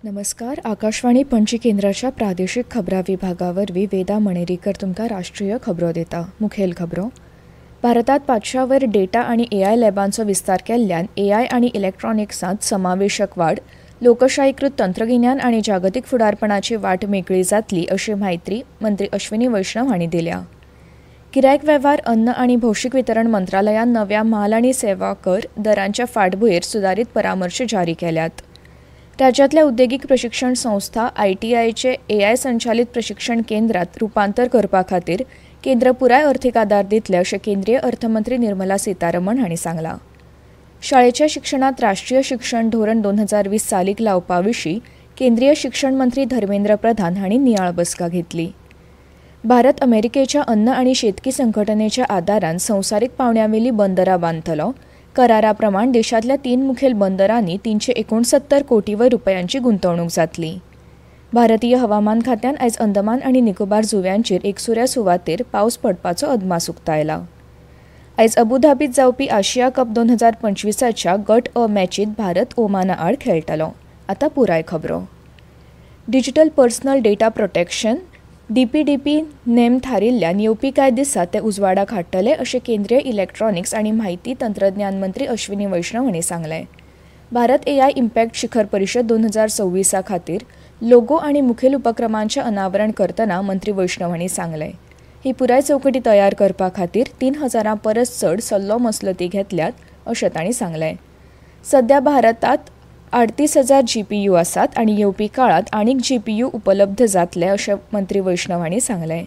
नमस्कार. आकाशवाणी पणजी केंद्राच्या प्रादेशिक खबरां विभागावरवीं वेदा मणेरीकर तुमकां राष्ट्रीय खबरो दिता. मुखेल खबरो. भारतात 500 वयर डेटा आनी AI लॅबांचो विस्तार केल्ल्यान AI आनी इलेक्ट्रॉनिक्सांत समावेशक वाड, लोकशाहीकृत तंत्रगिन्यान आनी जागतीक फुडारपणाची वाट मेकळी जातली अशी म्हायती मंत्री अश्विनी वैष्णव हांणी दिल्या. गिरायक वेव्हार, अन्न आनी भौशीक वितरण मंत्रालयान नव्या म्हाल आनी सेवा कर दरांच्या फाटभुंयेर सुदारीत परामर्श जारी केल्यात. राज्यांतल्या उद्देगीक प्रशिक्षण संस्था ITIचे AI संचालीत प्रशिक्षण केंद्रात रुपांतर करपा खातीर केंद्र पुराय अर्थीक आदार दितले अशें केंद्रीय अर्थमंत्री निर्मला सीतारमण हांणी सांगलां. शाळेच्या शिक्षणात राष्ट्रीय शिक्षण धोरण 2020 सालीक लावपा विशीं केंद्रीय शिक्षण मंत्री धर्मेंद्र प्रधान हांणी नियाळ बसका घेतली. भारत अमेरिकेच्या अन्न आनी शेतकी संघटनेच्या आदारान संवसारीक पावंड्यावेलीं बंदरां बांदतलो. करारा प्रमाण देशांतल्या 3 मुखेल बंदरांनी 369 कोटी रुपयांची गुंतवणूक जातली. भारतीय हवामान खात्यान आयज अंदमान आनी निकोबार जुंव्यांचेर एकसुऱ्या सुवातेर पावस पडपाचो अदमास उक्तायला. आयज अबुधाबीत जावपी आशिया कप 2025च्या गट अ मॅचींत भारत ओमाना आड खेळटलो. आतां पुराय खबरो. Digital personal data protection DPDP नेम थारिल्ल्यान येवपी कांय दिसा ते उजवाडाक हाडटले अशें केंद्रीय इलेक्ट्रॉनिक्स आनी म्हायती तंत्रज्ञान मंत्री अश्विनी वैष्णव हांणी सांगलें. भारत AI इम्पॅक्ट शिखर परिशद 2026 खातीर लोगो आनी मुखेल उपक्रमांचें अनावरण करतना मंत्री वैष्णव हांणी सांगलें. ही पुराय चौकटी तयार करपा खातीर 3000 परस चड सल्लो मसलती घेतल्यात अशें तांणी सांगलें. सध्या भारतांत 38,000 GPU आसात आनी येवपी काळात आनीक GPU उपलब्ध जातले अशें मंत्री वैष्णव हांणी सांगलें.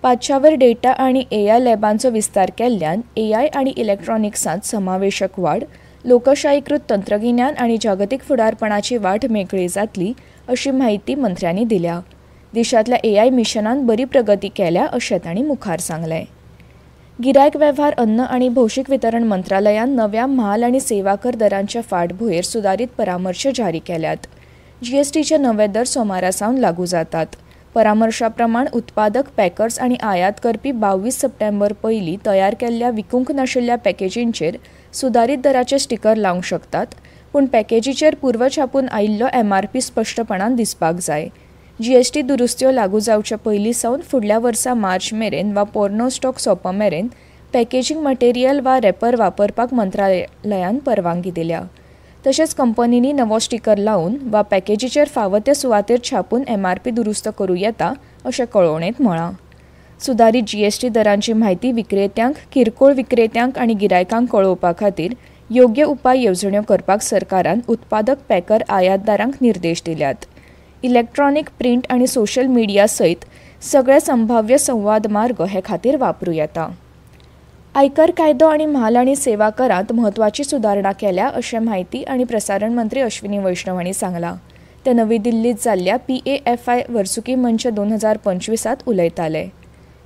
500 वयर डेटा आनी AI लॅबांचो विस्तार केल्ल्यान AI आनी इलेक्ट्रॉनिक्सांत समावेशक वाड, लोकशाहीकृत तंत्रगिन्यान आनी जागतीक फुडारपणाची वाट मेकळी जातली अशी म्हायती मंत्र्यांनी दिल्या. देशांतल्या AI मिशनान बरी प्रगती केल्या अशें तांणी मुखार सांगलें. गिरायक वेव्हार, अन्न आनी भौशीक वितरण मंत्रालयान नव्या म्हाल आनी सेवा कर दरांच्या फाटभुंयेर सुदारीत परामर्श जारी केल्यात. GSTचे नवे दर सोमारा सावन लागू जातात. परामर्शा प्रमाण उत्पादक, पॅकर्स आनी आयात करपी 22 सप्टेंबर पयलीं तयार केल्ल्या विकूंक नाशिल्ल्या पॅकेजींचेर सुदारीत दराचे स्टिकर लावंक शकतात, पूण पॅकेजीचेर पूर्व छापून आयिल्लो MRP स्पश्टपणान दिसपाक जाय. GST दुरुस्त्यो लागू जावचे पयलीं सावन फुडल्या वर्सा मार्च मेरेन वा पोरनो स्टॉक सोंप मेरेन पॅकेजींग मटेरियल वा रॅपर वापरपाक मंत्रालयान परवानगी दिल्या. तशेंच कंपनींनी नवो स्टिकर लावन वा पॅकेजीचेर फावो त्या सुवातेर छापून MRP दुरुस्त करूं येता अशें कळोवणेंत म्हळां. सुदारीत GST दरांची म्हायती विक्रेत्यांक, किरकोळ विक्रेत्यांक आनी गिरायकांक कळोवपा खातीर योग्य उपाय येवजण्यो करपाक सरकारान उत्पादक, पॅकर आयातदारांक निर्देश दिल्यात. इलेक्ट्रॉनिक, प्रिंट आनी सोशल मिडिया सयत सगळे संभाव्य संवाद मार्ग हे खातीर वापरूं येता. आयकर कायदो आनी म्हाल आनी सेवा करांत म्हत्वाची सुदारणा केल्या अशें म्हायती आनी प्रसारण मंत्री अश्विनी वैष्णव हांणी सांगलां. ते नवी दिल्लींत जाल्ल्या PAFI वर्सुकी मंच 2025 उलयताले.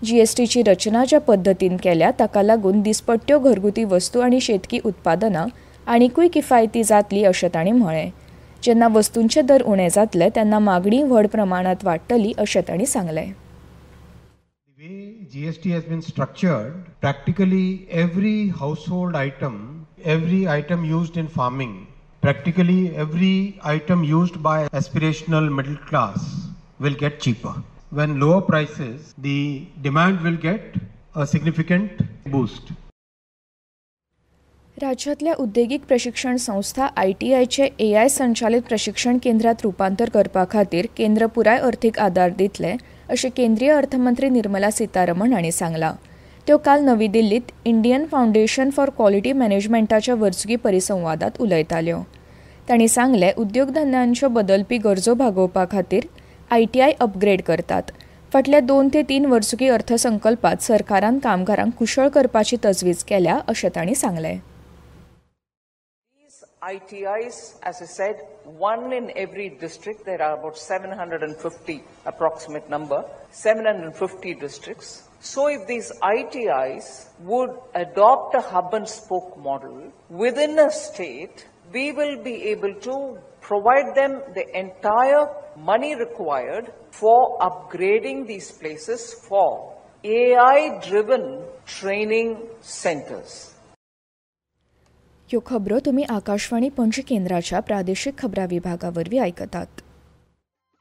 GSTची रचना ज्या पद्दतीन केल्या ताका लागून दिसपट्ट्यो घरगुती वस्तू आनी शेतकी उत्पादनां आनीकूय किफायती जातली अशें तांणी म्हळें. जेन्ना वस्तूंचे दर उणे जातले तेन्ना मागणी व्हड प्रमाणात वाडटली अशें तांणी सांगलें. The way GST has been structured, practically every household item, every item used in farming, practically every item used by aspirational middle class will get cheaper. When lower prices, the demand will get a significant boost. राज्यांतल्या उद्देगीक प्रशिक्षण संस्था ITIचे AI संचालीत प्रशिक्षण केंद्रात रुपांतर करपा खातीर केंद्र पुराय अर्थीक आदार दितले अशें केंद्रीय अर्थमंत्री निर्मला सीतारमण हांणी सांगलां. त्यो काल नवी दिल्लींत इंडियन फाउंडेशन फॉर क्वालिटी मॅनेजमेंटाच्या वर्सुकी परिसंवादांत उलयताल्यो. तांणी सांगलें, उद्योगधंद्यांच्यो बदलपी गरजो भागोवपा खातीर ITI अपग्रेड करतात. फाटल्या 2 ते 3 वर्सुकी अर्थसंकल्पात सरकारान कामगारांक कुशळ करपाची तजवीज केल्या अशें तांणी सांगलें. ITIs, as I said, one in every district. There are about 750, approximate number, 750 districts. So if these ITIs would adopt a hub and spoke model within a state, we will be able to provide them the entire money required for upgrading these places for AI-driven training centers. ह्यो खबरो तुमी आकाशवाणी पणजी केंद्राच्या प्रादेशीक खबरां विभागावरवीं आयकतात.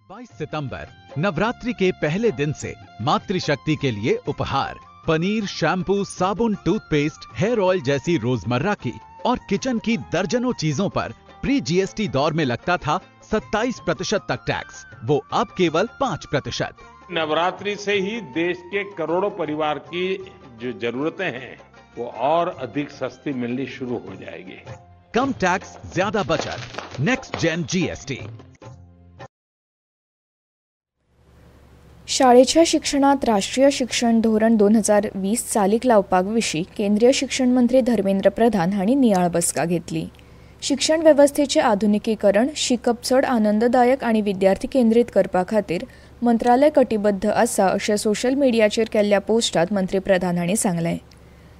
22 सितंबर नवरात्रि के पहले दिन से मातृशक्ति के लिए उपहार पनीर, शैम्पू, साबुन, टूथपेस्ट, हेयर ऑयल जैसी रोजमर्रा की और किचन की दर्जनों चीजों पर प्री जीएसटी दौर में लगता था 27% तक टैक्स, वो अब केवल 5%। नवरात्रि से ही देश के करोड़ों परिवार की जो जरूरतें हैं वो और अधिक सस्ती मिलनी शुरू हो जाएगी। कम टैक्स, ज्यादा बचत, नेक्स्ट जेन जीएसटी। शाळेच्या शिक्षणात राष्ट्रीय शिक्षण धोरण 2020 चालीक लावपाक विशीं केंद्रीय शिक्षण मंत्री धर्मेंद्र प्रधान हांणी नियाळ बसका घेतली। शिक्षण वेवस्थेचें आधुनिकीकरण, शिकप चड आनंददायक आनी विद्यार्थी केंद्रीत करपा खातीर मंत्रालय कटिबद्ध आसा अशें सोशल मिडियाचेर केल्ल्या पोस्टांत मंत्री प्रधान हांणी सांगलें।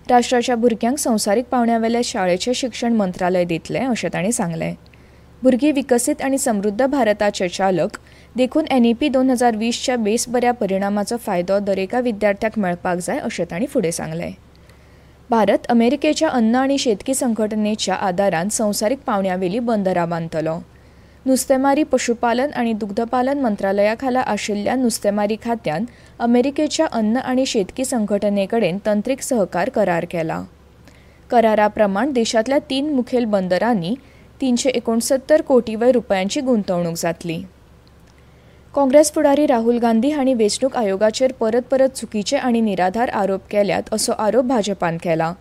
राष्ट्राच्या भुरग्यांक संवसारीक पांवड्यावेलें शाळेचें शिक्षण मंत्रालय दितलें अशें तांणी सांगलें। भुरगीं विकसीत आनी समृद्ध भारताचे चालक देखून NEP 2020च्या बेस बऱ्या परिणामाचो फायदो दरेका विद्यार्थ्याक मेळपाक जाय अशें तांणी फुडें सांगलें। भारत अमेरिकेच्या अन्न आनी शेतकी संघटनेच्या आदारान संवसारीक पांवड्यावेलीं बंदरां बांदतलो। नुस्तेमारी, पशुपालन आनी दुग्धपालन मंत्रालया खाला आशिल्ल्या नुस्तेमारी खात्यान अमेरिकेच्या अन्न आनी शेतकी संघटने कडेन तंत्रीक सहकार करार केला। करारा प्रमाण देशांतल्या 3 मुखेल बंदरांनी 369 कोटी वयर रुपयांची गुंतवणूक जातली। काँग्रेस फुडारी राहुल गांधी हांणी वेंचणूक आयोगाचेर परत चुकीचे आनी निराधार आरोप केल्यात असो आरोप भाजपान केला।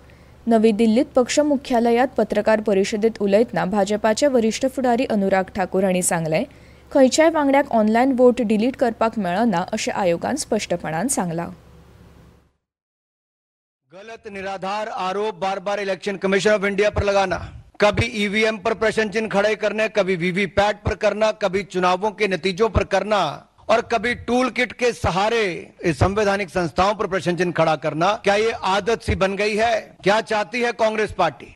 नवी दिल्लीत पक्ष मुख्यालयात पत्रकार परिशदेत उलयतना भाजपाचे वरिष्ठ फुडारी अनुराग ठाकूर हांणी सांगलें, खंयच्याय वांगड्याक ऑनलायन वोट डिलीट करपाक मेळना अशें आयोगान स्पश्टपणान सांगलां। गलत निराधार आरोप बार बार इलेक्शन कमीशन ऑफ इंडिया पर लगाना, कभी ईवीएम पर प्रश्न चिन्ह खड़े करने, कभी वीवीपैट पर करना, कभी चुनावों के नतीजों पर करना और कभी टूल किट के सहारे इस संवैधानिक संस्थाओं पर प्रश्न चिन्ह खड़ा करना, क्या ये आदत सी बन गई है? क्या चाहती है कांग्रेस पार्टी?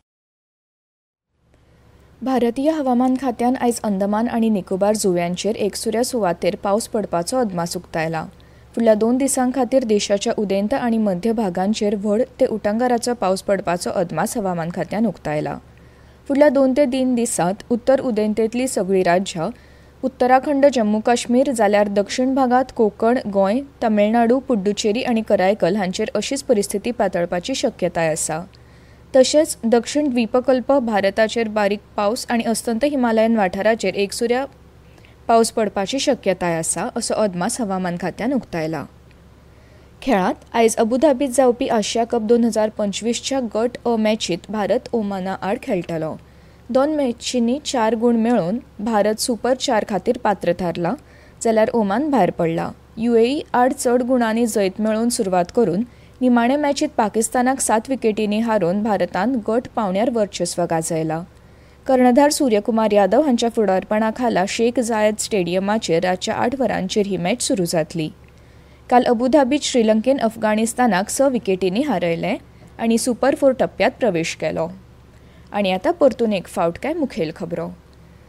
भारतीय हवामान खात्यान आयज अंदमान आनी निकोबार जुंव्यांचेर एकसुऱ्या सुवातेर पावस पडपाचो अदमास उक्तायला। फुडल्या 2 दिसां खातीर देशाच्या उदेंत आनी मध्य भागांचेर व्हड ते उटंगाराचो पावस पडपाचो अदमास हवामान खात्यान उक्तायला। फुडल्या 2 ते 3 दिसांत उत्तर उदेंतेतली सगळीं राज्यां, उत्तराखंड, जम्मू काश्मीर जाल्यार दक्षिण भागात कोकण, गोंय, तमिळनाडू, पुड्डुचेरी आनी करायकल हांचेर अशीच परिस्थिती पातळपाची शक्यताय आसा। तशेंच दक्षिण द्वीपकल्प भारताचेर बारीक पावस आनी अस्तंत हिमालयन वाठाराचेर एकसुऱ्या पावस पडपाची शक्यताय आसा असो अदमास हवामान खात्यान उक्तायला। खेळांत आयज अबुधाबीत जावपी आशिया कप 2025च्या गट अ मॅचीत भारत ओमाना आड खेळटलो। 2 मॅचींनी 4 गुण मेळोवन भारत सुपर 4 खातीर पात्र थारला, जाल्यार ओमान भायर पडला। UAE आड चड गुणांनी जैत मेळोवन सुरवात करून निमाणे मॅचीत पाकिस्तानाक 7 विकेटींनी हारोवन भारतान गट पावंड्यार वर्चस्व गाजयला। कर्णधार सूर्यकुमार यादव हांच्या फुडारपणा खाला शेख जायद स्टेडियमाचेर रातच्या 8 वरांचेर ही मॅच सुरू जातली। काल अबुधाबीत श्रीलंकेन अफगाणिस्तानाक 6 विकेटींनी हारयलें आनी सुपर 4 टप्प्यात प्रवेश केलो। आनी आतां परतून एक फावट काय मुखेल खबरो।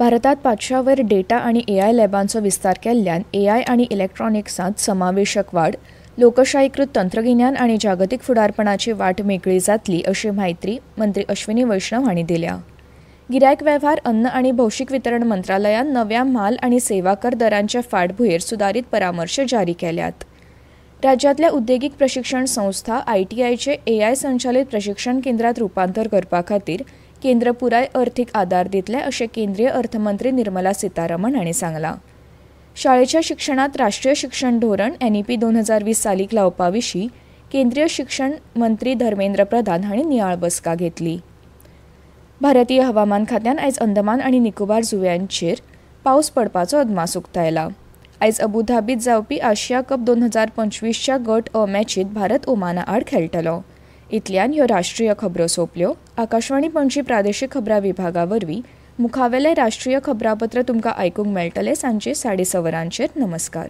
भारतात 500 वयर डेटा आनी AI लॅबांचो विस्तार केल्ल्यान AI आनी इलेक्ट्रॉनिक्सांत समावेशक वाड, लोकशाहीकृत तंत्रगिन्यान आनी जागतीक फुडारपणाची वाट मेकळी जातली अशी म्हायती मंत्री अश्विनी वैष्णव हांणी दिल्या। गिरायक वेव्हार, अन्न आनी भौशीक वितरण मंत्रालयान नव्या म्हाल आनी सेवा कर दरांच्या फाटभुंयेर सुदारीत परामर्श जारी केल्यात। राज्यांतल्या उद्देगीक प्रशिक्षण संस्था ITIचे AI संचालित प्रशिक्षण केंद्रात रुपांतर करपा खातीर केंद्र पुराय अर्थीक आदार दितले अशें केंद्रीय अर्थमंत्री निर्मला सीतारामन हांणी सांगलां। शाळेच्या शिक्षणात राष्ट्रीय शिक्षण धोरण NEP 2020 चालीक लावपा विशीं केंद्रीय शिक्षण मंत्री धर्मेंद्र प्रधान हांणी नियाळ बसका घेतली। भारतीय हवामान खात्यान आयज अंदमान आनी निकोबार जुंव्यांचेर पावस पडपाचो अदमास उक्तायला। आयज अबुधाबीत जावपी आशिया कप 2025च्या गट अ मॅचीत भारत ओमाना आड खेळटलो। इतल्यान ह्यो राष्ट्रीय खबरो सोंपल्यो। आकाशवाणी पणजी प्रादेशीक खबरां विभागा वरवीं मुखावेलें राष्ट्रीय खबरापत्र तुमकां आयकूंक मेळटलें सांजे 6:30 वरांचेर। नमस्कार।